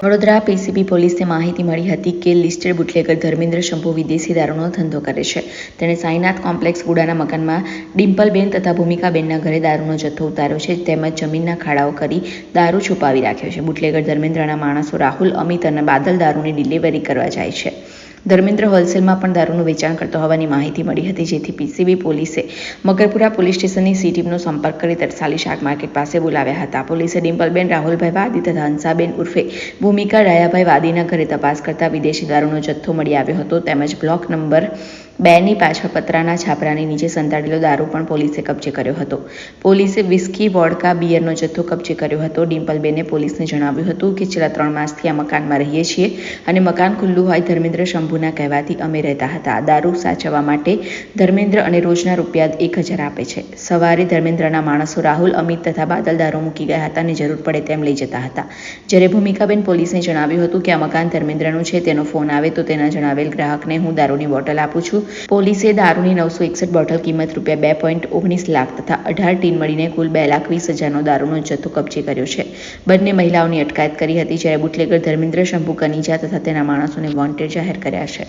Vadodara PCB પોલીસને માહિતી મળી હતી કે લિસ્ટેડ બુટલેગર ધર્મેન્દ્ર શંભુ વિદેશી દારૂનો ધંધો કરે છે. તેણે સાઈનાથ કોમ્પ્લેક્સ બુડાના મકાનમાં ડિમ્પલબેન તથા ભૂમિકાબેનના ઘરે દારૂનો જથ્થો ઉતાર્યો છે, તેમજ જમીનના ખાડાઓ કરી દારૂ છુપાવી રાખ્યો છે. બુટલેગર ધર્મેન્દ્રના માણસો રાહુલ, અમિત અને બાદલ દારૂની ડિલિવરી કરવા જાય છે. ધર્મેન્દ્ર હોલસેલમાં પણ દારૂનું વેચાણ કરતો હોવાની માહિતી મળી હતી, જેથી પીસીબી પોલીસે મકરપુરા પોલીસ સ્ટેશનની સી ટીમનો સંપર્ક કરી તરસાલી શાક માર્કેટ પાસે બોલાવ્યા હતા. પોલીસે ડિમ્પલબેન રાહુલભાઈ વાદી તથા હંસાબેન ઉર્ફે ભૂમિકા ડાયાભાઈ વાદીના ઘરે તપાસ કરતા વિદેશી દારૂનો જથ્થો મળી આવ્યો હતો, તેમજ બ્લોક નંબર 2ની પાછળ પતરાના છાપરાની નીચે સંતાડેલો દારૂ પણ પોલીસે કબજે કર્યો હતો. પોલીસે વિસ્કી, વોડકા, બિયરનો જથ્થો કબજે કર્યો હતો. ડિમ્પલબેને પોલીસને જણાવ્યું હતું કે છેલ્લા 3 માસથી આ મકાનમાં રહીએ છીએ અને મકાન ખુલ્લું હોય ધર્મેન્દ્ર શંભુના કહેવાથી અમે રહેતા હતા. દારૂ સાચવવા માટે ધર્મેન્દ્ર અને રોજના ₹1000 આપે છે. સવારે ધર્મેન્દ્રના માણસો રાહુલ, અમિત તથા બાદલ દારૂ મૂકી ગયા હતા અને જરૂર પડે તેમ લઈ જતા હતા. જ્યારે ભૂમિકાબેન પોલીસને જણાવ્યું હતું કે આ મકાન ધર્મેન્દ્રનું છે, તેનો ફોન આવે તો તેના જણાવેલ ગ્રાહકને હું દારૂની બોટલ આપું છું. પોલીસે દારૂની 961 બોટલ કિંમત ₹2.19 લાખ તથા 18 ટીન મળીને કુલ ₹2,20,000નો દારૂનો જથ્થો કબજે કર્યો છે. બંને મહિલાઓની અટકાયત કરી હતી, જ્યારે બુટલેગર ધર્મેન્દ્ર શંભુ કનીજા તથા તેના માણસોને વોન્ટેડ જાહેર કર્યા છે.